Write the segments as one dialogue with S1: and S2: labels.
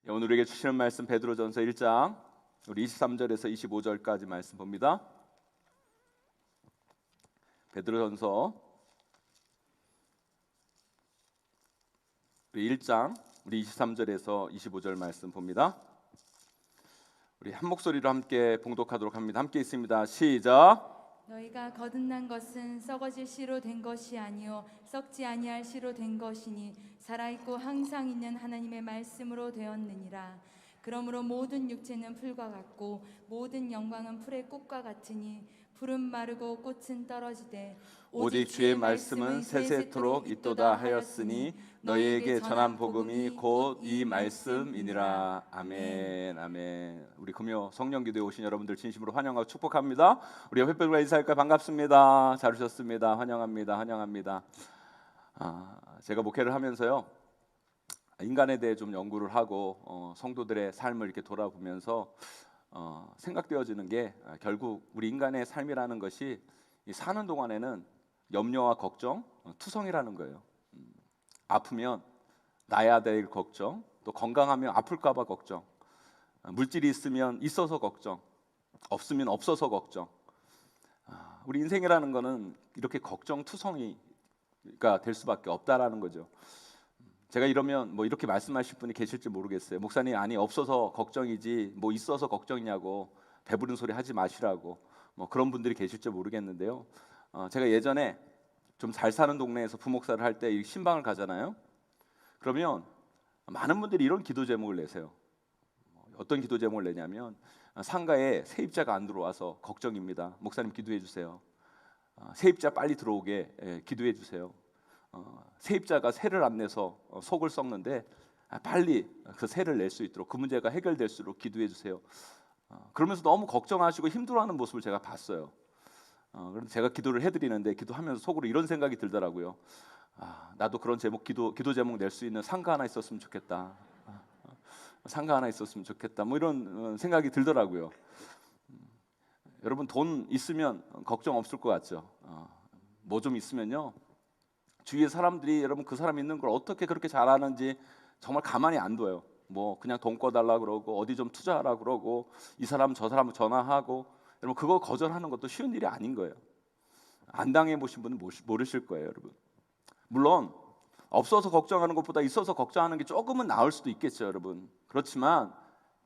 S1: 오늘 우리에게 주시는 말씀 베드로전서 1장 우리 23절에서 25절까지 말씀 봅니다. 베드로전서 우리 1장 우리 23절에서 25절 말씀 봅니다. 우리 한 목소리로 함께 봉독하도록 합니다. 함께 있습니다. 시작.
S2: 너희가 거듭난 것은 썩어질 씨로 된 것이 아니요 썩지 아니할 씨로 된 것이니 살아있고 항상 있는 하나님의 말씀으로 되었느니라. 그러므로 모든 육체는 풀과 같고 모든 영광은 풀의 꽃과 같으니 풀은 마르고 꽃은 떨어지되
S1: 오직 주의 말씀은 세세토록 있도다 하였으니 너희에게 전한 복음이 곧 이 말씀이니라. 아멘. 아멘. 우리 금요 성령기도에 오신 여러분들 진심으로 환영하고 축복합니다. 우리 햇볕과 인사할까 반갑습니다. 잘 오셨습니다. 환영합니다. 환영합니다. 제가 목회를 하면서요 인간에 대해 좀 연구를 하고 성도들의 삶을 이렇게 돌아보면서 생각되어지는 게 결국 우리 인간의 삶이라는 것이 사는 동안에는 염려와 걱정, 투성이라는 거예요. 아프면 나야 될 걱정, 또 건강하면 아플까봐 걱정, 물질이 있으면 있어서 걱정, 없으면 없어서 걱정. 우리 인생이라는 거는 이렇게 걱정 투성이가 될 수밖에 없다라는 거죠. 제가 이러면 뭐 이렇게 말씀하실 분이 계실지 모르겠어요. 목사님, 아니 없어서 걱정이지 뭐 있어서 걱정이냐고 배부른 소리 하지 마시라고 뭐 그런 분들이 계실지 모르겠는데요. 제가 예전에 좀 잘 사는 동네에서 부목사를 할 때 신방을 가잖아요. 그러면 많은 분들이 이런 기도 제목을 내세요. 어떤 기도 제목을 내냐면 상가에 세입자가 안 들어와서 걱정입니다. 목사님 기도해 주세요. 세입자 빨리 들어오게 기도해 주세요. 세입자가 세를 안 내서 속을 썩는데 빨리 그 세를 낼 수 있도록 그 문제가 해결될 수 있도록 기도해 주세요. 그러면서 너무 걱정하시고 힘들어하는 모습을 제가 봤어요. 그래서 제가 기도를 해드리는데 기도하면서 속으로 이런 생각이 들더라고요. 나도 그런 제목 기도 제목 낼 수 있는 상가 하나 있었으면 좋겠다. 상가 하나 있었으면 좋겠다. 뭐 이런 생각이 들더라고요. 여러분 돈 있으면 걱정 없을 것 같죠? 뭐 좀 있으면요. 주위의 사람들이 여러분 그 사람 있는 걸 어떻게 그렇게 잘하는지 정말 가만히 안 둬요. 뭐 그냥 돈 꺼달라 그러고 어디 좀 투자하라 그러고 이 사람 저 사람 전화하고 여러분 그거 거절하는 것도 쉬운 일이 아닌 거예요. 안 당해보신 분은 모르실 거예요, 여러분. 물론 없어서 걱정하는 것보다 있어서 걱정하는 게 조금은 나을 수도 있겠죠, 여러분. 그렇지만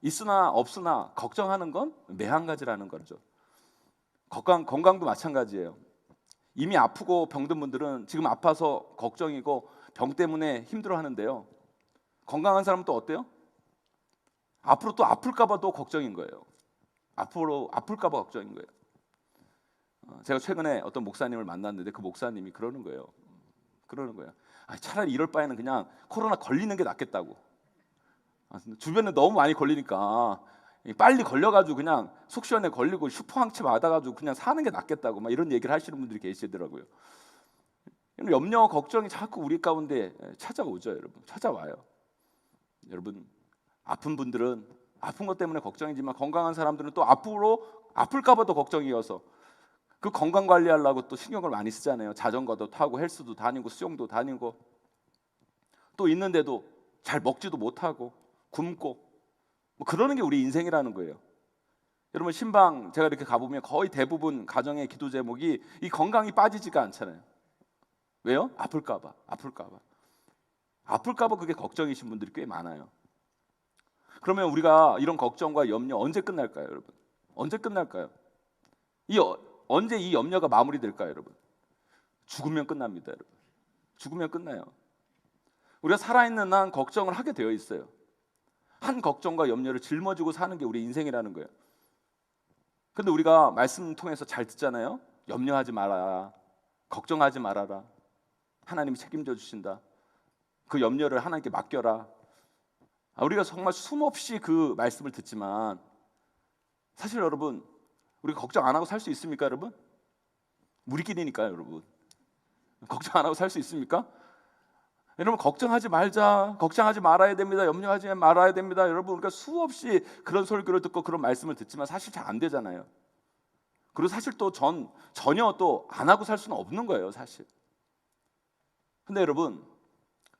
S1: 있으나 없으나 걱정하는 건 매한가지라는 거죠. 건강도 마찬가지예요. 이미 아프고 병든 분들은 지금 아파서 걱정이고 병 때문에 힘들어하는데요. 건강한 사람은 또 어때요? 앞으로 또 아플까 봐 또 걱정인 거예요. 앞으로 아플까 봐 걱정인 거예요. 제가 최근에 어떤 목사님을 만났는데 그 목사님이 그러는 거예요. 차라리 이럴 바에는 그냥 코로나 걸리는 게 낫겠다고. 주변에 너무 많이 걸리니까 빨리 걸려가지고 그냥 속 시원해 걸리고 슈퍼항체 맞아가지고 그냥 사는 게 낫겠다고 막 이런 얘기를 하시는 분들이 계시더라고요. 염려, 걱정이 자꾸 우리 가운데 찾아오죠, 여러분. 찾아와요. 여러분 아픈 분들은 아픈 것 때문에 걱정이지만 건강한 사람들은 또 앞으로 아플까봐 더 걱정이어서 그 건강 관리하려고 또 신경을 많이 쓰잖아요. 자전거도 타고 헬스도 다니고 수영도 다니고 또 있는데도 잘 먹지도 못하고 굶고 뭐 그러는 게 우리 인생이라는 거예요. 여러분 신방 제가 이렇게 가보면 거의 대부분 가정의 기도 제목이 이 건강이 빠지지가 않잖아요. 왜요? 아플까봐 그게 걱정이신 분들이 꽤 많아요. 그러면 우리가 이런 걱정과 염려 언제 끝날까요, 여러분? 언제 끝날까요? 언제 이 염려가 마무리될까요, 여러분? 죽으면 끝납니다, 여러분. 죽으면 끝나요. 우리가 살아있는 한 걱정을 하게 되어 있어요. 한 걱정과 염려를 짊어지고 사는 게 우리 인생이라는 거예요. 근데 우리가 말씀 통해서 잘 듣잖아요. 염려하지 말아라. 걱정하지 말아라. 하나님이 책임져 주신다. 그 염려를 하나님께 맡겨라. 우리가 정말 숨없이 그 말씀을 듣지만 사실 여러분 우리가 걱정 안 하고 살 수 있습니까, 여러분? 우리끼리니까요, 여러분. 걱정 안 하고 살 수 있습니까? 여러분 걱정하지 말자, 걱정하지 말아야 됩니다, 염려하지 말아야 됩니다. 여러분 우리가 수없이 그런 설교를 듣고 그런 말씀을 듣지만 사실 잘 안 되잖아요. 그리고 사실 또 전혀 또 안 하고 살 수는 없는 거예요, 사실. 근데 여러분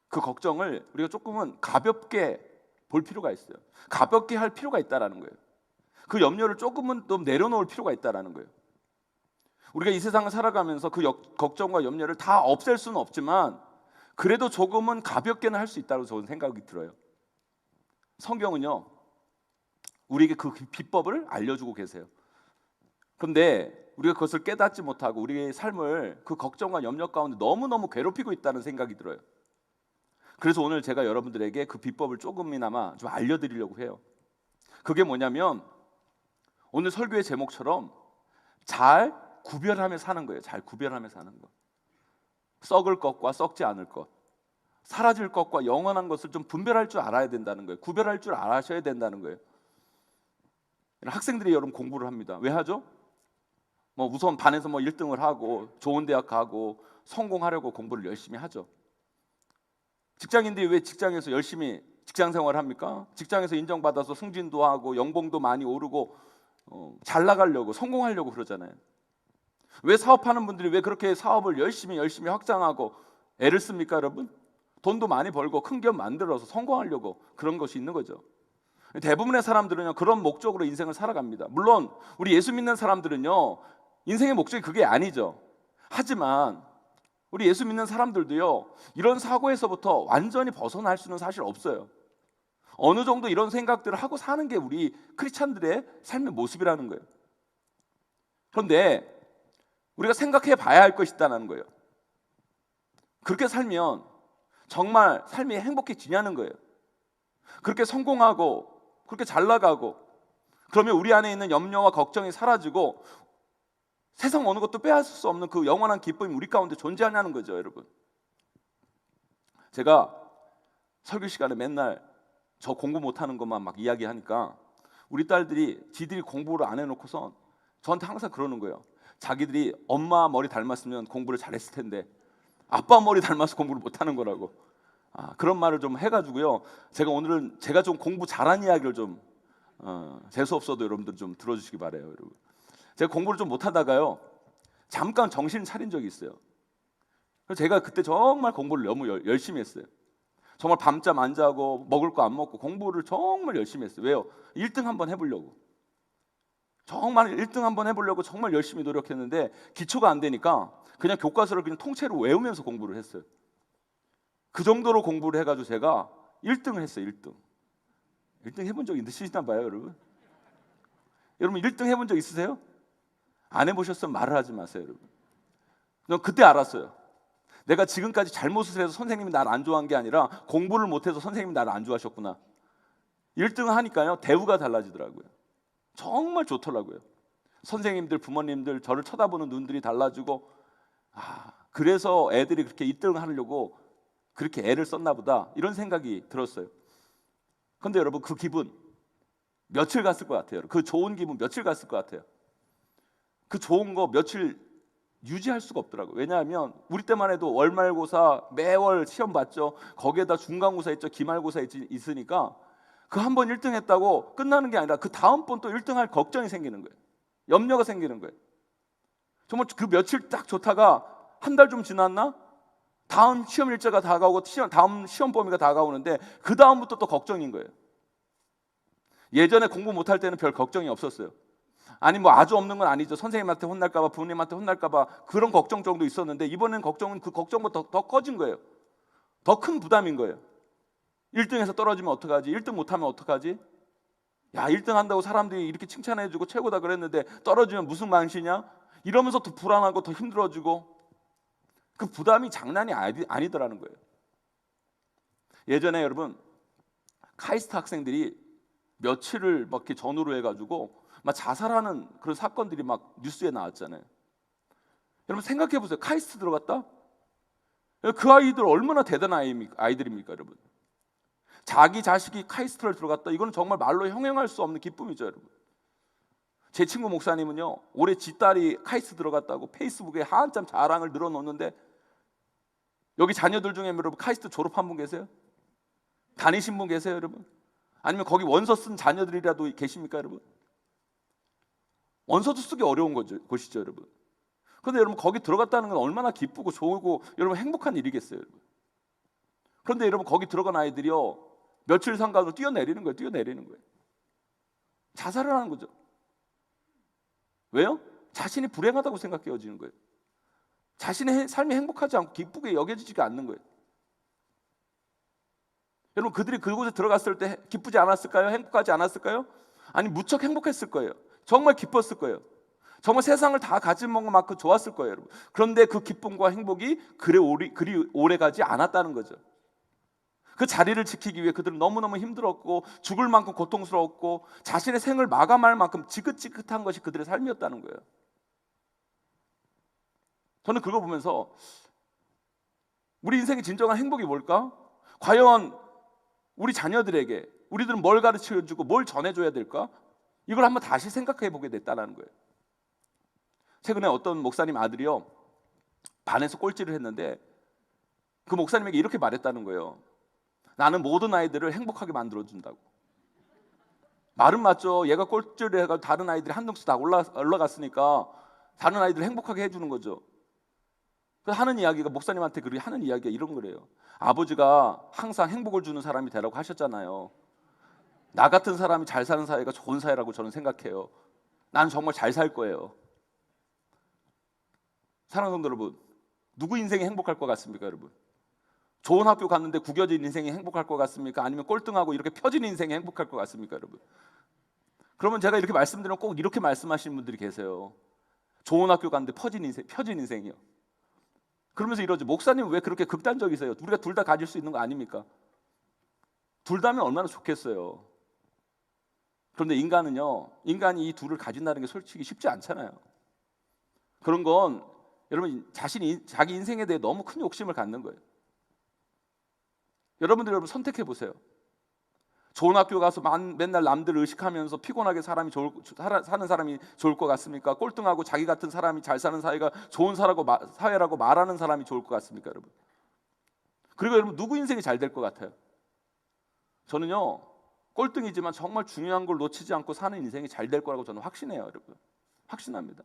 S1: 그 걱정을 우리가 조금은 가볍게 볼 필요가 있어요. 가볍게 할 필요가 있다라는 거예요. 그 염려를 조금은 좀 내려놓을 필요가 있다라는 거예요. 우리가 이 세상을 살아가면서 그 걱정과 염려를 다 없앨 수는 없지만 그래도 조금은 가볍게는 할 수 있다고 저는 생각이 들어요. 성경은요, 우리에게 그 비법을 알려주고 계세요. 그런데 우리가 그것을 깨닫지 못하고 우리의 삶을 그 걱정과 염려 가운데 너무너무 괴롭히고 있다는 생각이 들어요. 그래서 오늘 제가 여러분들에게 그 비법을 조금이나마 좀 알려드리려고 해요. 그게 뭐냐면 오늘 설교의 제목처럼 잘 구별하며 사는 거예요. 잘 구별하며 사는 거. 썩을 것과 썩지 않을 것, 사라질 것과 영원한 것을 좀 분별할 줄 알아야 된다는 거예요. 구별할 줄 아셔야 된다는 거예요. 학생들이 여러분 공부를 합니다. 왜 하죠? 우선 반에서 1등을 하고 좋은 대학 가고 성공하려고 공부를 열심히 하죠. 직장인들이 왜 직장에서 열심히 직장 생활을 합니까? 직장에서 인정받아서 승진도 하고 연봉도 많이 오르고 잘 나가려고 성공하려고 그러잖아요. 왜 사업하는 분들이 왜 그렇게 사업을 열심히 확장하고 애를 씁니까, 여러분? 돈도 많이 벌고 큰 기업 만들어서 성공하려고 그런 것이 있는 거죠. 대부분의 사람들은요, 그런 목적으로 인생을 살아갑니다. 물론 우리 예수 믿는 사람들은요, 인생의 목적이 그게 아니죠. 하지만 우리 예수 믿는 사람들도요, 이런 사고에서부터 완전히 벗어날 수는 사실 없어요. 어느 정도 이런 생각들을 하고 사는 게 우리 크리스찬들의 삶의 모습이라는 거예요. 그런데 우리가 생각해 봐야 할 것이 있다는 거예요. 그렇게 살면 정말 삶이 행복해지냐는 거예요. 그렇게 성공하고 그렇게 잘 나가고 그러면 우리 안에 있는 염려와 걱정이 사라지고 세상 어느 것도 빼앗을 수 없는 그 영원한 기쁨이 우리 가운데 존재하냐는 거죠, 여러분. 제가 설교 시간에 맨날 저 공부 못하는 것만 막 이야기하니까 우리 딸들이 지들이 공부를 안 해놓고선 저한테 항상 그러는 거예요. 자기들이 엄마 머리 닮았으면 공부를 잘했을 텐데 아빠 머리 닮아서 공부를 못하는 거라고. 그런 말을 좀 해가지고요. 제가 오늘은 제가 좀 공부 잘한 이야기를 좀 재수 없어도 여러분들 좀 들어주시기 바래요, 여러분. 제가 공부를 좀 못하다가요, 잠깐 정신 차린 적이 있어요. 그래서 제가 그때 정말 공부를 너무 열심히 했어요. 정말 밤잠 안 자고 먹을 거 안 먹고 공부를 정말 열심히 했어요. 왜요? 1등 한번 해보려고. 정말 1등 한번 해보려고 정말 열심히 노력했는데 기초가 안 되니까 그냥 교과서를 그냥 통째로 외우면서 공부를 했어요. 그 정도로 공부를 해가지고 제가 1등을 했어요. 1등 해본 적 있으시나 봐요, 여러분. 여러분 1등 해본 적 있으세요? 안 해보셨으면 말을 하지 마세요, 여러분. 전 그때 알았어요. 내가 지금까지 잘못을 해서 선생님이 나를 안 좋아한 게 아니라 공부를 못해서 선생님이 나를 안 좋아하셨구나. 1등을 하니까요, 대우가 달라지더라고요. 정말 좋더라고요. 선생님들, 부모님들 저를 쳐다보는 눈들이 달라지고 그래서 애들이 그렇게 1등을 하려고 그렇게 애를 썼나 보다 이런 생각이 들었어요. 그런데 여러분 그 기분 며칠 갔을 것 같아요. 그 좋은 기분 며칠 갔을 것 같아요. 그 좋은 거 며칠 유지할 수가 없더라고요. 왜냐하면 우리 때만 해도 월말고사 매월 시험 봤죠. 거기에다 중간고사 있죠. 기말고사 있으니까 그 한 번 1등 했다고 끝나는 게 아니라 그 다음번 또 1등 할 걱정이 생기는 거예요. 염려가 생기는 거예요. 정말 그 며칠 딱 좋다가 한 달 좀 지났나? 다음 시험 일자가 다가오고 다음 시험 범위가 다가오는데 그 다음부터 또 걱정인 거예요. 예전에 공부 못할 때는 별 걱정이 없었어요. 아니 아주 없는 건 아니죠. 선생님한테 혼날까 봐, 부모님한테 혼날까 봐 그런 걱정 정도 있었는데 이번엔 걱정은 그 걱정보다 더 커진 거예요. 더 큰 부담인 거예요. 1등에서 떨어지면 어떡하지? 1등 못하면 어떡하지? 야, 1등 한다고 사람들이 이렇게 칭찬해주고 최고다 그랬는데 떨어지면 무슨 망신이냐? 이러면서 더 불안하고 더 힘들어지고 그 부담이 장난이 아니더라는 거예요. 예전에 여러분 카이스트 학생들이 며칠을 막 이렇게 전후로 해가지고 막 자살하는 그런 사건들이 막 뉴스에 나왔잖아요. 여러분 생각해 보세요. 카이스트 들어갔다? 그 아이들 얼마나 대단한 아이들입니까, 여러분? 자기 자식이 카이스트를 들어갔다. 이거는 정말 말로 형용할 수 없는 기쁨이죠, 여러분. 제 친구 목사님은요, 올해 지 딸이 카이스트 들어갔다고 페이스북에 한참 자랑을 늘어놓는데 여기 자녀들 중에 여러분 카이스트 졸업한 분 계세요? 다니신 분 계세요, 여러분? 아니면 거기 원서 쓴 자녀들이라도 계십니까, 여러분? 원서도 쓰기 어려운 곳이죠, 여러분. 그런데 여러분 거기 들어갔다는 건 얼마나 기쁘고 좋고 여러분 행복한 일이겠어요, 여러분. 그런데 여러분 거기 들어간 아이들이요, 며칠 상관으로 뛰어내리는 거예요. 뛰어내리는 거예요. 자살을 하는 거죠. 왜요? 자신이 불행하다고 생각해지는 거예요. 자신의 삶이 행복하지 않고 기쁘게 여겨지지가 않는 거예요. 여러분, 그들이 그곳에 들어갔을 때 기쁘지 않았을까요? 행복하지 않았을까요? 아니, 무척 행복했을 거예요. 정말 기뻤을 거예요. 정말 세상을 다 가진 만큼 좋았을 거예요, 여러분. 그런데 그 기쁨과 행복이 그리 오래 가지 않았다는 거죠. 그 자리를 지키기 위해 그들은 너무너무 힘들었고 죽을 만큼 고통스러웠고 자신의 생을 마감할 만큼 지긋지긋한 것이 그들의 삶이었다는 거예요. 저는 그거 보면서 우리 인생의 진정한 행복이 뭘까? 과연 우리 자녀들에게 우리들은 뭘 가르쳐주고 뭘 전해줘야 될까? 이걸 한번 다시 생각해 보게 됐다는 거예요. 최근에 어떤 목사님 아들이요, 반에서 꼴찌를 했는데 그 목사님에게 이렇게 말했다는 거예요. 나는 모든 아이들을 행복하게 만들어준다고. 말은 맞죠. 얘가 꼴찌를 해가지고 다른 아이들이 한 등씩 다 올라갔으니까 다른 아이들을 행복하게 해주는 거죠. 그래서 하는 이야기가, 목사님한테 그렇게 하는 이야기가 이런 거래요. 아버지가 항상 행복을 주는 사람이 되라고 하셨잖아요. 나 같은 사람이 잘 사는 사회가 좋은 사회라고 저는 생각해요. 나는 정말 잘 살 거예요. 사랑하는 성도 여러분, 누구 인생이 행복할 것 같습니까, 여러분? 좋은 학교 갔는데 구겨진 인생이 행복할 것 같습니까? 아니면 꼴등하고 이렇게 펴진 인생이 행복할 것 같습니까, 여러분? 그러면 제가 이렇게 말씀드리면 꼭 이렇게 말씀하시는 분들이 계세요. 좋은 학교 갔는데 펴진 인생이요. 그러면서 이러죠. 목사님 왜 그렇게 극단적이세요? 우리가 둘 다 가질 수 있는 거 아닙니까? 둘 다면 얼마나 좋겠어요. 그런데 인간이 이 둘을 가진다는 게 솔직히 쉽지 않잖아요. 그런 건 여러분 자기 인생에 대해 너무 큰 욕심을 갖는 거예요. 여러분 선택해 보세요. 좋은 학교 가서 맨날 남들을 의식하면서 피곤하게 사는 사람이 좋을 것 같습니까? 꼴등하고 자기 같은 사람이 잘 사는 사회가 좋은 사회라고 말하는 사람이 좋을 것 같습니까, 여러분? 그리고 여러분, 누구 인생이 잘 될 것 같아요? 저는요, 꼴등이지만 정말 중요한 걸 놓치지 않고 사는 인생이 잘 될 거라고 저는 확신해요, 여러분. 확신합니다.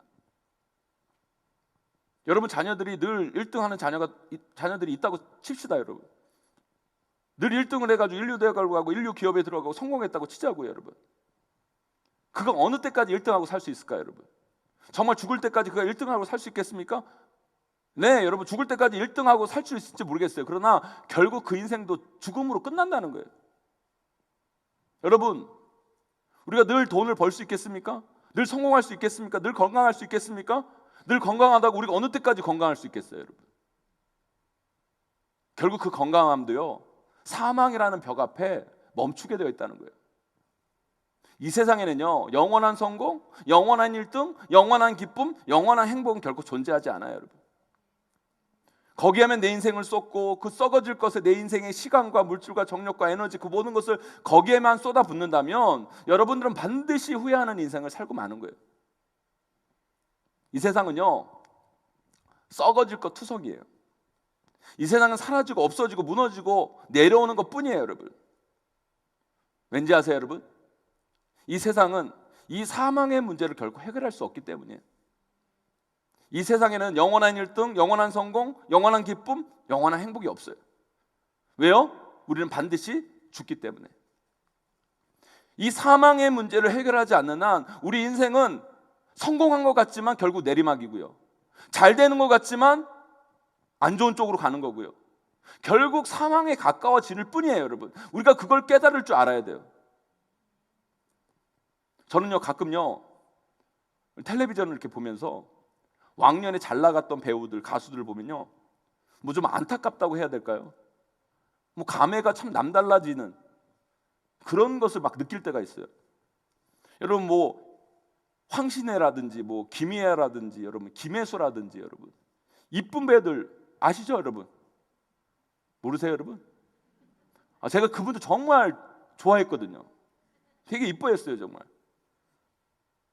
S1: 여러분, 자녀들이 늘 1등하는 자녀들이 있다고 칩시다, 여러분. 늘 1등을 해가지고 인류대학을 가고 인류 기업에 들어가고 성공했다고 치자고요, 여러분. 그가 어느 때까지 1등하고 살 수 있을까요, 여러분? 정말 죽을 때까지 그가 1등하고 살 수 있겠습니까? 네, 여러분, 죽을 때까지 1등하고 살 수 있을지 모르겠어요. 그러나 결국 그 인생도 죽음으로 끝난다는 거예요. 여러분, 우리가 늘 돈을 벌 수 있겠습니까? 늘 성공할 수 있겠습니까? 늘 건강할 수 있겠습니까? 늘 건강하다고 우리가 어느 때까지 건강할 수 있겠어요, 여러분? 결국 그 건강함도요, 사망이라는 벽 앞에 멈추게 되어 있다는 거예요. 이 세상에는요, 영원한 성공, 영원한 1등, 영원한 기쁨, 영원한 행복은 결코 존재하지 않아요, 여러분. 거기에만 내 인생을 쏟고 그 썩어질 것에 내 인생의 시간과 물질과 정력과 에너지 그 모든 것을 거기에만 쏟아붓는다면 여러분들은 반드시 후회하는 인생을 살고 마는 거예요. 이 세상은요, 썩어질 것 투성이에요. 이 세상은 사라지고 없어지고 무너지고 내려오는 것뿐이에요, 여러분. 왠지 아세요, 여러분? 이 세상은 이 사망의 문제를 결코 해결할 수 없기 때문이에요. 이 세상에는 영원한 1등, 영원한 성공, 영원한 기쁨, 영원한 행복이 없어요. 왜요? 우리는 반드시 죽기 때문에. 이 사망의 문제를 해결하지 않는 한 우리 인생은 성공한 것 같지만 결국 내리막이고요. 잘 되는 것 같지만 안 좋은 쪽으로 가는 거고요. 결국 사망에 가까워질 뿐이에요, 여러분. 우리가 그걸 깨달을 줄 알아야 돼요. 저는요, 가끔요, 텔레비전을 이렇게 보면서 왕년에 잘 나갔던 배우들, 가수들을 보면요, 뭐 좀 안타깝다고 해야 될까요? 뭐 감회가 참 남달라지는 그런 것을 막 느낄 때가 있어요. 여러분, 뭐 황신혜라든지 뭐 김희애라든지 여러분 김혜수라든지 여러분 이쁜 배들 아시죠, 여러분? 모르세요, 여러분? 제가 그분들 정말 좋아했거든요. 되게 이뻐했어요, 정말.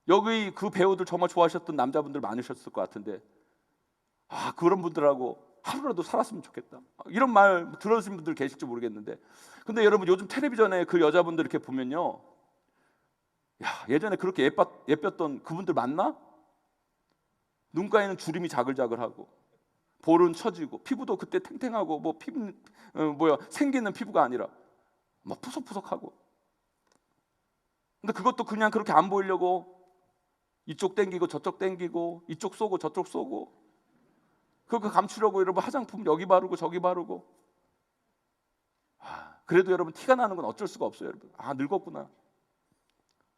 S1: 여기 그 배우들 정말 좋아하셨던 남자분들 많으셨을 것 같은데, 그런 분들하고 하루라도 살았으면 좋겠다, 이런 말 들으신 분들 계실지 모르겠는데, 근데 여러분, 요즘 텔레비전에 그 여자분들 이렇게 보면요, 예전에 그렇게 예뻤던 그분들 맞나? 눈가에는 주름이 자글자글하고 볼은 처지고 피부도 그때 탱탱하고 뭐 생기는 피부가 아니라 막 푸석푸석하고. 근데 그것도 그냥 그렇게 안 보이려고 이쪽 땡기고 저쪽 땡기고 이쪽 쏘고 저쪽 쏘고, 그거 감추려고 여러분 화장품 여기 바르고 저기 바르고. 그래도 여러분 티가 나는 건 어쩔 수가 없어요. 여러분, 늙었구나.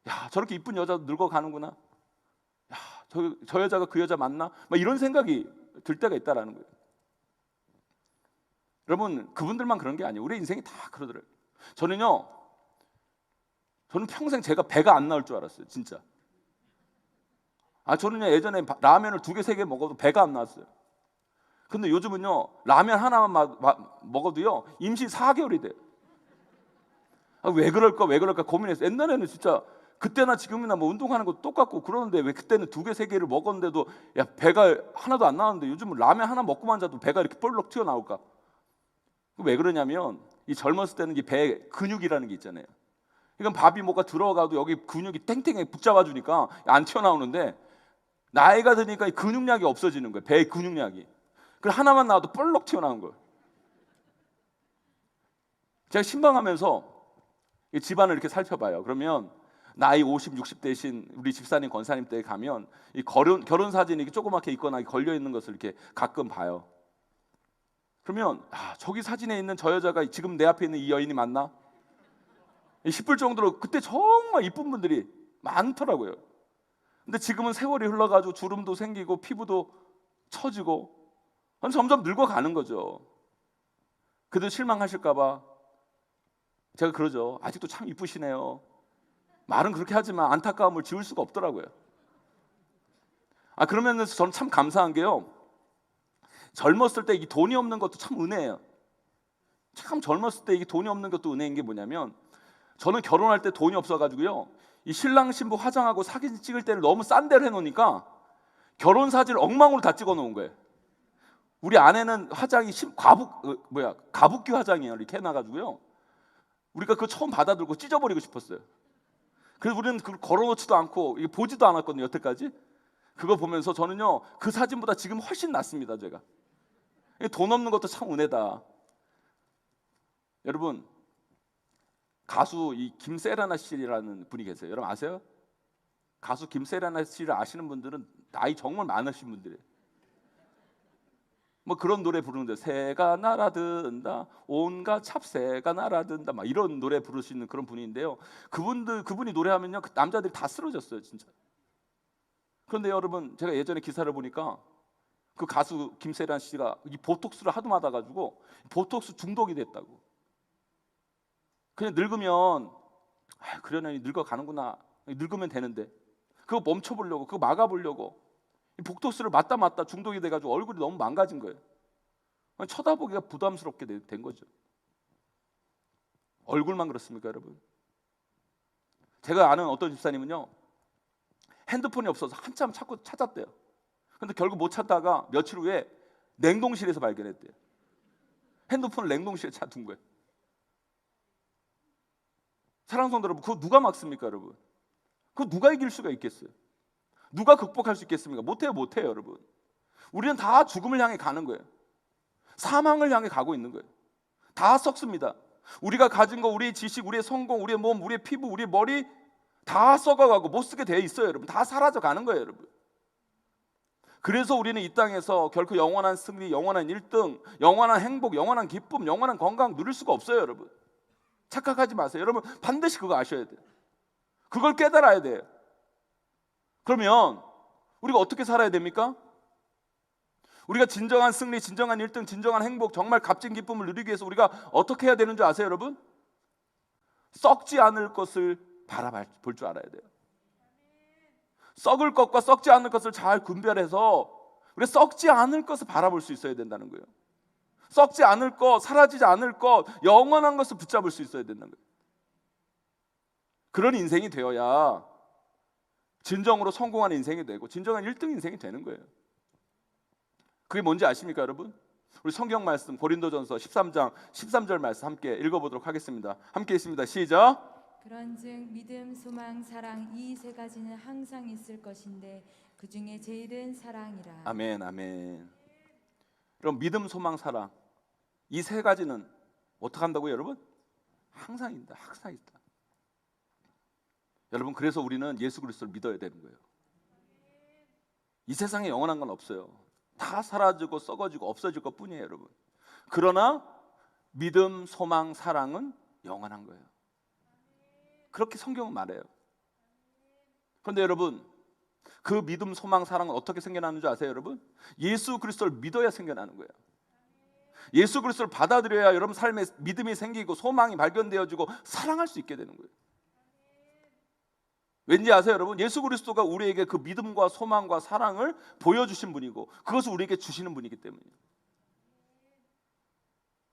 S1: 야, 저렇게 이쁜 여자도 늙어가는구나. 야, 저 여자가 그 여자 맞나? 막 이런 생각이 들 때가 있다라는 거예요. 여러분, 그분들만 그런 게 아니에요. 우리 인생이 다 그러더래요. 저는 평생 제가 배가 안 나올 줄 알았어요. 진짜. 저는요, 예전에 라면을 2개, 3개 먹어도 배가 안 나왔어요. 근데 요즘은요, 라면 하나만 먹어도요, 임신 4개월이 돼요. 왜 그럴까 고민했어요. 옛날에는 진짜 그때나 지금이나 뭐 운동하는 것도 똑같고 그러는데 왜 그때는 2개, 3개를 먹었는데도 배가 하나도 안 나왔는데 요즘은 라면 하나 먹고만 자도 배가 이렇게 볼록 튀어나올까? 왜 그러냐면 이 젊었을 때는 이 배에 근육이라는 게 있잖아요. 이건 밥이 뭐가 들어가도 여기 근육이 탱탱하게 붙잡아 주니까 안 튀어나오는데, 나이가 드니까 이 근육량이 없어지는 거예요. 배의 근육량이. 그래서 하나만 나와도 볼록 튀어나온 거예요. 제가 신방하면서 이 집안을 이렇게 살펴봐요. 그러면 나이 50, 60대신 우리 집사님, 권사님 댁에 가면 이 결혼 사진이 이렇게 조그맣게 있거나 걸려 있는 것을 이렇게 가끔 봐요. 그러면 저기 사진에 있는 저 여자가 지금 내 앞에 있는 이 여인이 맞나? 싶을 정도로 그때 정말 이쁜 분들이 많더라고요. 근데 지금은 세월이 흘러가지고 주름도 생기고 피부도 처지고 점점 늙어가는 거죠. 그래도 실망하실까봐 제가 그러죠. 아직도 참 이쁘시네요. 말은 그렇게 하지만 안타까움을 지울 수가 없더라고요. 그러면서 저는 참 감사한 게요, 젊었을 때 이 돈이 없는 것도 참 은혜예요. 참 젊었을 때 이게 돈이 없는 것도 은혜인 게 뭐냐면, 저는 결혼할 때 돈이 없어가지고요, 이 신랑 신부 화장하고 사진 찍을 때를 너무 싼 데를 해놓으니까 결혼 사진을 엉망으로 다 찍어 놓은 거예요. 우리 아내는 화장이 가부키 화장이에요. 이렇게 해놔가지고요, 우리가 그거 처음 받아들고 찢어버리고 싶었어요. 그래서 우리는 그걸 걸어놓지도 않고 보지도 않았거든요, 여태까지. 그거 보면서 저는요, 그 사진보다 지금 훨씬 낫습니다. 제가 돈 없는 것도 참 은혜다. 여러분, 가수 이 김세라나 씨라는 분이 계세요. 여러분 아세요? 가수 김세라나 씨를 아시는 분들은 나이 정말 많으신 분들이에요. 뭐 그런 노래 부르는데, 새가 날아든다, 온갖 찹새가 날아든다, 막 이런 노래 부르시는 그런 분인데요. 그분이 노래하면요, 그 남자들이 다 쓰러졌어요, 진짜. 그런데 여러분, 제가 예전에 기사를 보니까 그 가수 김세란 씨가 이 보톡스를 하도 맞아가지고 보톡스 중독이 됐다고. 그냥 늙으면 그러려니 늙어가는구나, 늙으면 되는데 그거 멈춰보려고, 그거 막아보려고 이 보톡스를 맞다 중독이 돼가지고 얼굴이 너무 망가진 거예요. 쳐다보기가 부담스럽게 된 거죠. 얼굴만 그렇습니까, 여러분? 제가 아는 어떤 집사님은요, 핸드폰이 없어서 한참 찾았대요. 근데 결국 못 찾다가 며칠 후에 냉동실에서 발견했대요. 핸드폰을 냉동실에 찾은 거예요. 사랑하는 성도 여러분, 그거 누가 막습니까, 여러분? 그거 누가 이길 수가 있겠어요? 누가 극복할 수 있겠습니까? 못해요, 여러분. 우리는 다 죽음을 향해 가는 거예요. 사망을 향해 가고 있는 거예요. 다 썩습니다. 우리가 가진 거, 우리의 지식, 우리의 성공, 우리의 몸, 우리의 피부, 우리의 머리 다 썩어가고 못 쓰게 돼 있어요, 여러분. 다 사라져 가는 거예요, 여러분. 그래서 우리는 이 땅에서 결코 영원한 승리, 영원한 1등, 영원한 행복, 영원한 기쁨, 영원한 건강 누릴 수가 없어요, 여러분. 착각하지 마세요. 여러분 반드시 그거 아셔야 돼요. 그걸 깨달아야 돼요. 그러면 우리가 어떻게 살아야 됩니까? 우리가 진정한 승리, 진정한 1등, 진정한 행복, 정말 값진 기쁨을 누리기 위해서 우리가 어떻게 해야 되는 줄 아세요, 여러분? 썩지 않을 것을 바라볼 줄 알아야 돼요. 썩을 것과 썩지 않을 것을 잘 분별해서 우리가 썩지 않을 것을 바라볼 수 있어야 된다는 거예요. 썩지 않을 것, 사라지지 않을 것, 영원한 것을 붙잡을 수 있어야 된다는 거예요. 그런 인생이 되어야 진정으로 성공하는 인생이 되고 진정한 1등 인생이 되는 거예요. 그게 뭔지 아십니까, 여러분? 우리 성경 말씀 고린도전서 13장 13절 말씀 함께 읽어보도록 하겠습니다. 함께 읽습니다. 시작.
S2: 그런즉 믿음, 소망, 사랑 이 세 가지는 항상 있을 것인데 그 중에 제일은 사랑이라.
S1: 아멘, 아멘. 그럼 믿음, 소망, 사랑 이 세 가지는 어떻게 한다고요, 여러분? 항상 있다. 항상 있다. 여러분, 그래서 우리는 예수 그리스도를 믿어야 되는 거예요. 이 세상에 영원한 건 없어요. 다 사라지고 썩어지고 없어질 것 뿐이에요, 여러분. 그러나 믿음, 소망, 사랑은 영원한 거예요. 그렇게 성경은 말해요. 그런데 여러분, 그 믿음, 소망, 사랑은 어떻게 생겨나는 줄 아세요, 여러분? 예수 그리스도를 믿어야 생겨나는 거예요. 예수 그리스도를 받아들여야 여러분 삶에 믿음이 생기고 소망이 발견되어지고 사랑할 수 있게 되는 거예요. 왠지 아세요, 여러분? 예수 그리스도가 우리에게 그 믿음과 소망과 사랑을 보여주신 분이고 그것을 우리에게 주시는 분이기 때문이에요.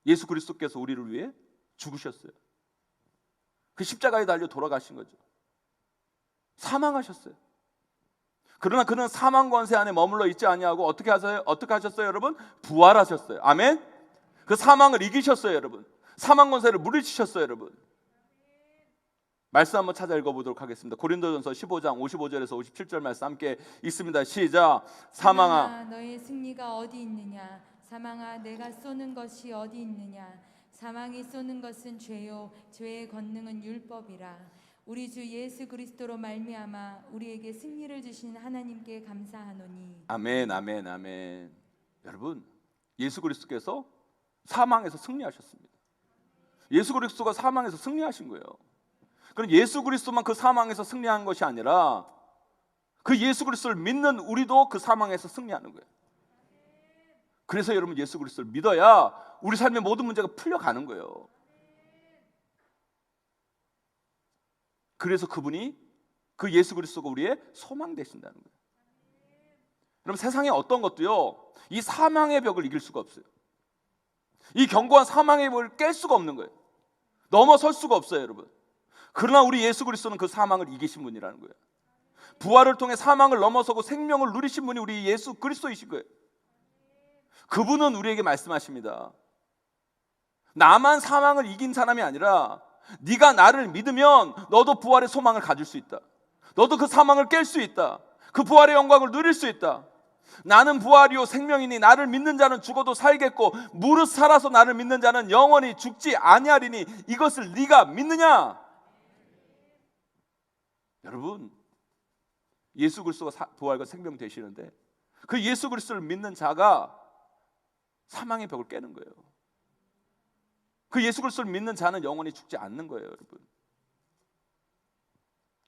S1: 예수 그리스도께서 우리를 위해 죽으셨어요. 그 십자가에 달려 돌아가신 거죠. 사망하셨어요. 그러나 그는 사망 권세 안에 머물러 있지 아니하고 어떻게 하셨어요, 여러분? 부활하셨어요. 아멘. 그 사망을 이기셨어요, 여러분. 사망 권세를 물리치셨어요, 여러분. 말씀 한번 찾아 읽어보도록 하겠습니다. 고린도전서 15장 55절에서 57절 말씀 함께 읽습니다. 시작. 사망아
S2: 너의 승리가 어디 있느냐? 사망아 내가 쏘는 것이 어디 있느냐? 사망이 쏘는 것은 죄요 죄의 권능은 율법이라. 우리 주 예수 그리스도로 말미암아 우리에게 승리를 주신 하나님께 감사하노니.
S1: 아멘, 아멘, 아멘. 여러분, 예수 그리스도께서 사망에서 승리하셨습니다. 예수 그리스도가 사망에서 승리하신 거예요. 그럼 예수 그리스도만 그 사망에서 승리한 것이 아니라 그 예수 그리스도를 믿는 우리도 그 사망에서 승리하는 거예요. 그래서 여러분, 예수 그리스도를 믿어야 우리 삶의 모든 문제가 풀려가는 거예요. 그래서 그분이, 그 예수 그리스도가 우리의 소망 되신다는 거예요. 여러분, 세상에 어떤 것도요 이 사망의 벽을 이길 수가 없어요. 이 견고한 사망의 벽을 깰 수가 없는 거예요. 넘어설 수가 없어요, 여러분. 그러나 우리 예수 그리스도는 그 사망을 이기신 분이라는 거예요. 부활을 통해 사망을 넘어서고 생명을 누리신 분이 우리 예수 그리스도이신 거예요. 그분은 우리에게 말씀하십니다. 나만 사망을 이긴 사람이 아니라 네가 나를 믿으면 너도 부활의 소망을 가질 수 있다. 너도 그 사망을 깰 수 있다. 그 부활의 영광을 누릴 수 있다. 나는 부활이요 생명이니 나를 믿는 자는 죽어도 살겠고 무릇 살아서 나를 믿는 자는 영원히 죽지 아니하리니 이것을 네가 믿느냐? 여러분, 예수 그리스도가 부활과 생명 되시는데 그 예수 그리스도를 믿는 자가 사망의 벽을 깨는 거예요. 그 예수 그리스도를 믿는 자는 영원히 죽지 않는 거예요, 여러분.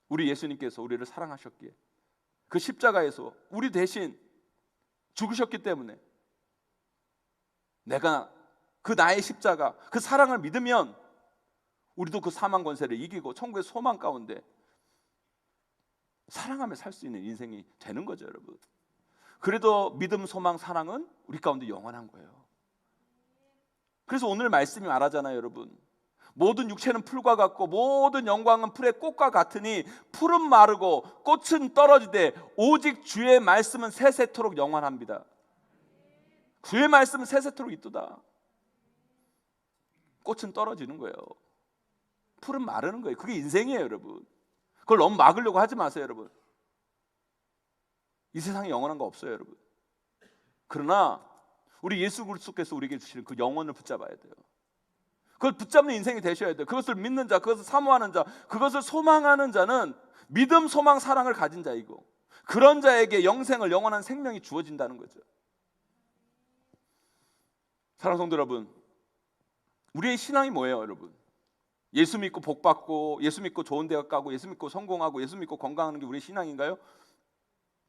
S1: 우리 예수님께서 우리를 사랑하셨기에 그 십자가에서 우리 대신 죽으셨기 때문에 내가 그 나의 십자가, 그 사랑을 믿으면 우리도 그 사망 권세를 이기고 천국의 소망 가운데 사랑하며 살 수 있는 인생이 되는 거죠, 여러분. 그래도 믿음, 소망, 사랑은 우리 가운데 영원한 거예요. 그래서 오늘 말씀이 말하잖아요, 여러분. 모든 육체는 풀과 같고 모든 영광은 풀의 꽃과 같으니 풀은 마르고 꽃은 떨어지되 오직 주의 말씀은 세세토록 영원합니다. 주의 말씀은 세세토록 있도다. 꽃은 떨어지는 거예요. 풀은 마르는 거예요. 그게 인생이에요, 여러분. 그걸 너무 막으려고 하지 마세요, 여러분. 이 세상에 영원한 거 없어요, 여러분. 그러나 우리 예수 그리스도께서 우리에게 주시는 그 영혼을 붙잡아야 돼요. 그걸 붙잡는 인생이 되셔야 돼요. 그것을 믿는 자, 그것을 사모하는 자, 그것을 소망하는 자는 믿음, 소망, 사랑을 가진 자이고 그런 자에게 영생을, 영원한 생명이 주어진다는 거죠. 사랑하는 성도 여러분, 우리의 신앙이 뭐예요, 여러분? 예수 믿고 복 받고, 예수 믿고 좋은 대학 가고, 예수 믿고 성공하고, 예수 믿고 건강하는 게 우리의 신앙인가요?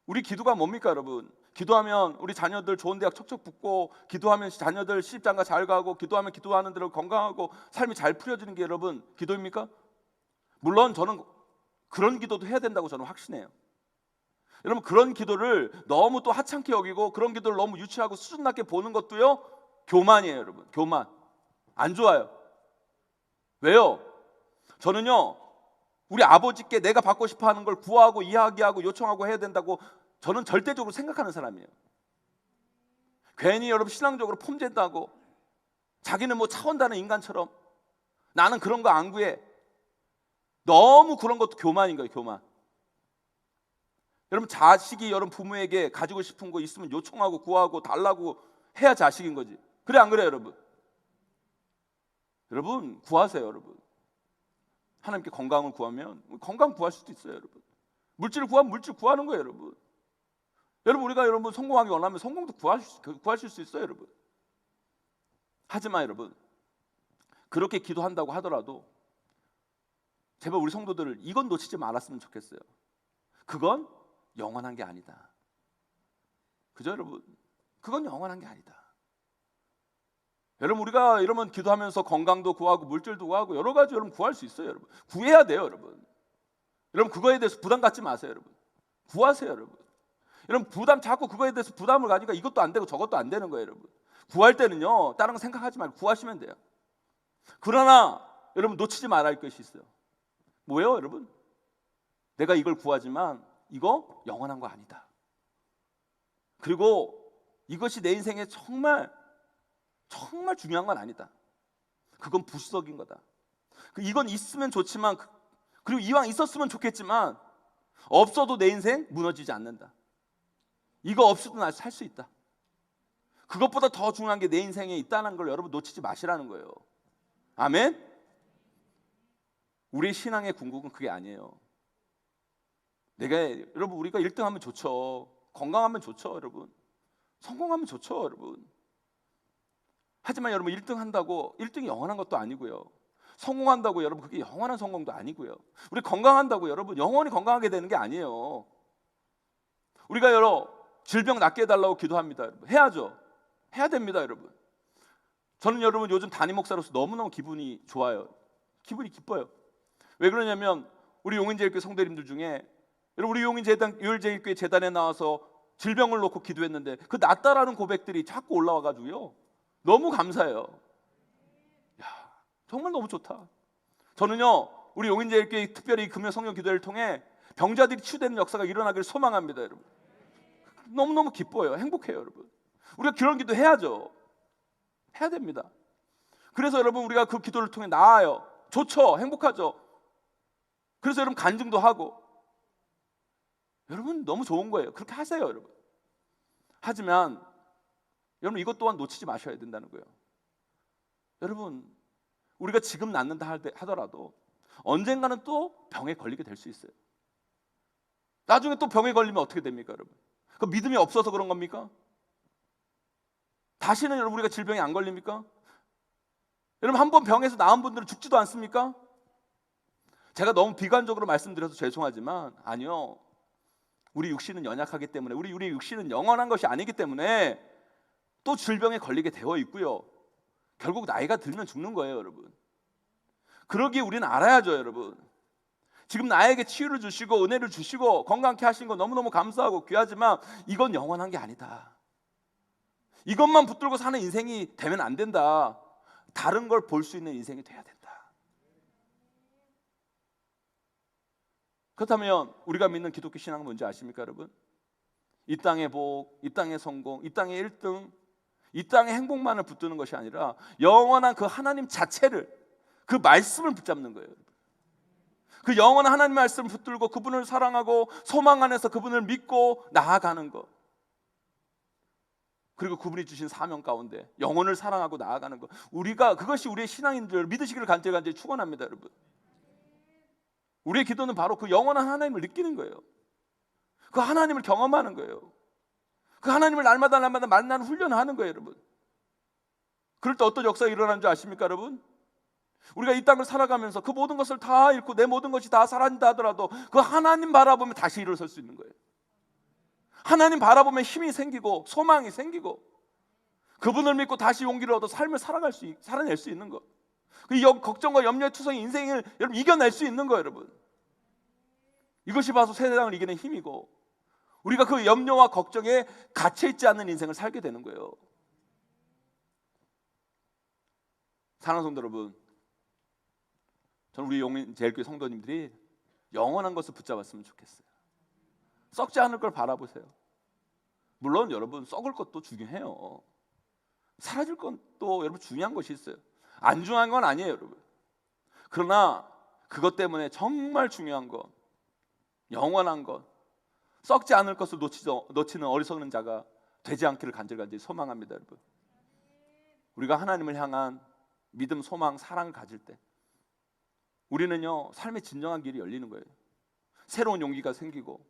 S1: 우리 기도가 뭡니까, 여러분? 기도하면 우리 자녀들 좋은 대학 척척 붙고, 기도하면 자녀들 시집장가 잘 가고, 기도하면 기도하는 대로 건강하고 삶이 잘 풀어지는 게 여러분 기도입니까? 물론 저는 그런 기도도 해야 된다고 저는 확신해요. 여러분, 그런 기도를 너무 또 하찮게 여기고 그런 기도를 너무 유치하고 수준 낮게 보는 것도요 교만이에요, 여러분. 교만. 안 좋아요. 왜요? 저는요 우리 아버지께 내가 받고 싶어하는 걸 구하고 이야기하고 요청하고 해야 된다고 저는 절대적으로 생각하는 사람이에요. 괜히 여러분 신앙적으로 폼된다고 자기는 뭐 차원다는 인간처럼 나는 그런 거 안 구해. 너무 그런 것도 교만인 거예요, 교만. 여러분, 자식이 여러분 부모에게 가지고 싶은 거 있으면 요청하고 구하고 달라고 해야 자식인 거지. 그래 안 그래요, 여러분? 여러분 구하세요, 여러분. 하나님께 건강을 구하면 건강 구할 수도 있어요, 여러분. 물질을 구하면 물질 구하는 거예요, 여러분. 여러분, 우리가 여러분 성공하기 원하면 성공도 구하실 수 있어요, 여러분. 하지만 여러분, 그렇게 기도한다고 하더라도 제발 우리 성도들을 이건 놓치지 말았으면 좋겠어요. 그건 영원한 게 아니다. 그죠, 여러분? 그건 영원한 게 아니다. 여러분, 우리가 이러면 기도하면서 건강도 구하고 물질도 구하고 여러 가지 여러분 구할 수 있어요, 여러분. 구해야 돼요, 여러분. 여러분, 그거에 대해서 부담 갖지 마세요, 여러분. 구하세요, 여러분. 여러분, 자꾸 그거에 대해서 부담을 가니까 이것도 안 되고 저것도 안 되는 거예요, 여러분. 구할 때는요, 다른 거 생각하지 말고 구하시면 돼요. 그러나 여러분, 놓치지 말아야 할 것이 있어요. 뭐예요, 여러분? 내가 이걸 구하지만 이거 영원한 거 아니다. 그리고 이것이 내 인생에 정말 중요한 건 아니다. 그건 부수적인 거다. 이건 있으면 좋지만, 그리고 이왕 있었으면 좋겠지만 없어도 내 인생 무너지지 않는다. 이거 없어도 나 살 수 있다. 그것보다 더 중요한 게 내 인생에 있다는 걸 여러분 놓치지 마시라는 거예요. 아멘? 우리의 신앙의 궁극은 그게 아니에요. 여러분, 우리가 1등하면 좋죠. 건강하면 좋죠, 여러분. 성공하면 좋죠, 여러분. 하지만 여러분, 1등 한다고 1등이 영원한 것도 아니고요. 성공한다고 여러분 그게 영원한 성공도 아니고요. 우리 건강한다고 여러분 영원히 건강하게 되는 게 아니에요. 우리가 질병 낫게 해달라고 기도합니다, 여러분. 해야죠. 해야 됩니다, 여러분. 저는 여러분 요즘 담임 목사로서 너무너무 기분이 좋아요. 기분이 기뻐요. 왜 그러냐면 우리 용인제일교회 성도님들 중에 여러분, 우리 유일제일교회 재단에 나와서 질병을 놓고 기도했는데 그 낫다라는 고백들이 자꾸 올라와가지고요, 너무 감사해요. 야, 정말 너무 좋다. 저는요, 우리 용인제일교회 특별히 금요 성령 기도회를 통해 병자들이 치유되는 역사가 일어나기를 소망합니다, 여러분. 너무너무 기뻐요. 행복해요, 여러분. 우리가 그런 기도 해야죠. 해야 됩니다. 그래서 여러분, 우리가 그 기도를 통해 나아요. 좋죠. 행복하죠. 그래서 여러분 간증도 하고, 여러분 너무 좋은 거예요. 그렇게 하세요, 여러분. 하지만 여러분, 이것 또한 놓치지 마셔야 된다는 거예요. 여러분, 우리가 지금 낫는다 하더라도 언젠가는 또 병에 걸리게 될 수 있어요. 나중에 또 병에 걸리면 어떻게 됩니까, 여러분? 그 믿음이 없어서 그런 겁니까? 다시는 여러분 우리가 질병에 안 걸립니까? 여러분, 한 번 병에서 나은 분들은 죽지도 않습니까? 제가 너무 비관적으로 말씀드려서 죄송하지만 아니요. 우리 육신은 연약하기 때문에, 우리 육신은 영원한 것이 아니기 때문에 또 질병에 걸리게 되어 있고요. 결국 나이가 들면 죽는 거예요, 여러분. 그러기에 우리는 알아야죠, 여러분. 지금 나에게 치유를 주시고 은혜를 주시고 건강케 하신 거 너무너무 감사하고 귀하지만 이건 영원한 게 아니다. 이것만 붙들고 사는 인생이 되면 안 된다. 다른 걸 볼 수 있는 인생이 돼야 된다. 그렇다면 우리가 믿는 기독교 신앙은 뭔지 아십니까, 여러분? 이 땅의 복, 이 땅의 성공, 이 땅의 1등, 이 땅의 행복만을 붙드는 것이 아니라 영원한 그 하나님 자체를, 그 말씀을 붙잡는 거예요. 그 영원한 하나님 말씀을 붙들고 그분을 사랑하고 소망 안에서 그분을 믿고 나아가는 것, 그리고 그분이 주신 사명 가운데 영혼을 사랑하고 나아가는 것, 그것이 우리의 신앙인들 믿으시기를 간절히 축원합니다, 여러분. 우리의 기도는 바로 그 영원한 하나님을 느끼는 거예요. 그 하나님을 경험하는 거예요. 그 하나님을 날마다 만나는 훈련을 하는 거예요, 여러분. 그럴 때 어떤 역사가 일어나는 줄 아십니까, 여러분? 우리가 이 땅을 살아가면서 그 모든 것을 다 잃고 내 모든 것이 다 사라진다 하더라도 그 하나님 바라보면 다시 일어설 수 있는 거예요. 하나님 바라보면 힘이 생기고 소망이 생기고 그분을 믿고 다시 용기를 얻어 삶을 살아낼 수 있는 것. 그 걱정과 염려의 투성이 인생을 여러분 이겨낼 수 있는 거예요, 여러분. 이것이 바로 세상을 이기는 힘이고 우리가 그 염려와 걱정에 갇혀있지 않는 인생을 살게 되는 거예요. 사랑하는 성도 여러분, 저는 우리 용인제일교회 성도님들이 영원한 것을 붙잡았으면 좋겠어요. 썩지 않을 걸 바라보세요. 물론 여러분 썩을 것도 중요해요. 사라질 것도 여러분 중요한 것이 있어요. 안 중요한 건 아니에요, 여러분. 그러나 그것 때문에 정말 중요한 것, 영원한 것, 썩지 않을 것을 놓치는 어리석은 자가 되지 않기를 간절히 소망합니다, 여러분. 우리가 하나님을 향한 믿음, 소망, 사랑을 가질 때 우리는요 삶의 진정한 길이 열리는 거예요. 새로운 용기가 생기고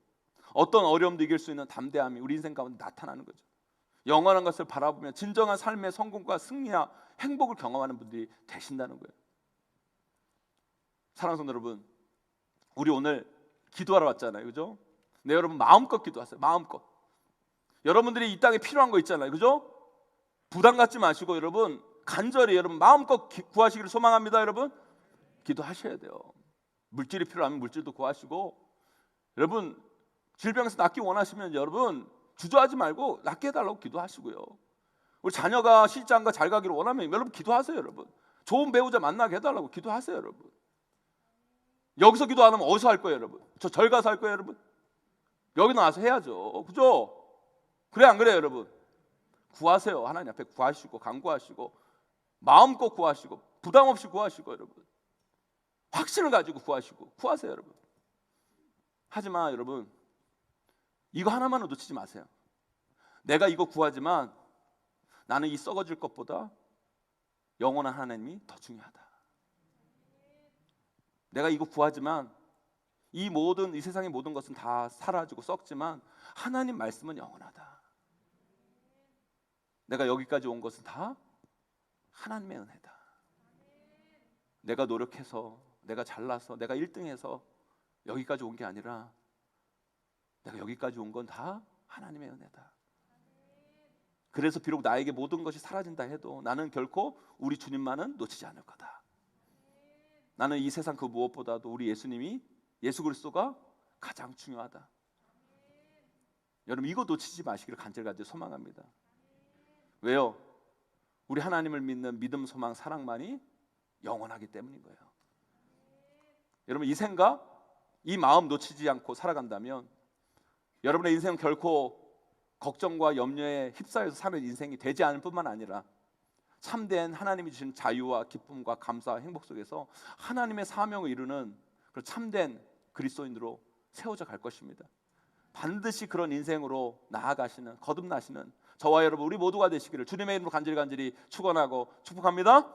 S1: 어떤 어려움도 이길 수 있는 담대함이 우리 인생 가운데 나타나는 거죠. 영원한 것을 바라보며 진정한 삶의 성공과 승리와 행복을 경험하는 분들이 되신다는 거예요. 사랑하는 성도 여러분, 우리 오늘 기도하러 왔잖아요, 그죠? 네, 여러분 마음껏 기도하세요. 마음껏. 여러분들이 이 땅에 필요한 거 있잖아요, 그죠? 부담 갖지 마시고 여러분 간절히 여러분 마음껏 구하시기를 소망합니다. 여러분 기도하셔야 돼요. 물질이 필요하면 물질도 구하시고, 여러분 질병에서 낫기 원하시면 여러분 주저하지 말고 낫게 해달라고 기도하시고요. 우리 자녀가 시집장가 잘 가기를 원하면 여러분 기도하세요. 여러분 좋은 배우자 만나게 해달라고 기도하세요. 여러분 여기서 기도 안 하면 어디서 할 거예요? 여러분 저 절 가서 할 거예요? 여러분 여기 나와서 해야죠, 그죠? 그래 안 그래요? 여러분 구하세요. 하나님 앞에 구하시고 간구하시고 마음껏 구하시고 부담 없이 구하시고 여러분 확신을 가지고 구하시고 구하세요. 여러분 하지만 여러분 이거 하나만은 놓치지 마세요. 내가 이거 구하지만 나는 이 썩어질 것보다 영원한 하나님이 더 중요하다. 내가 이거 구하지만 이 세상의 모든 것은 다 사라지고 썩지만 하나님 말씀은 영원하다. 내가 여기까지 온 것은 다 하나님의 은혜다. 내가 노력해서 내가 잘나서 내가 1등해서 여기까지 온 게 아니라 내가 여기까지 온 건 다 하나님의 은혜다. 그래서 비록 나에게 모든 것이 사라진다 해도 나는 결코 우리 주님만은 놓치지 않을 거다. 나는 이 세상 그 무엇보다도 우리 예수님이 예수 그리스도가 가장 중요하다. 여러분 이거 놓치지 마시기를 간절히 소망합니다. 왜요? 우리 하나님을 믿는 믿음, 소망, 사랑만이 영원하기 때문인 거예요. 여러분 이 생각, 이 마음 놓치지 않고 살아간다면 여러분의 인생은 결코 걱정과 염려에 휩싸여서 사는 인생이 되지 않을 뿐만 아니라 참된 하나님이 주신 자유와 기쁨과 감사와 행복 속에서 하나님의 사명을 이루는 그런 참된 그리스도인으로 세워져 갈 것입니다. 반드시 그런 인생으로 나아가시는, 거듭나시는 저와 여러분 우리 모두가 되시기를 주님의 이름으로 간절히 축원하고 축복합니다.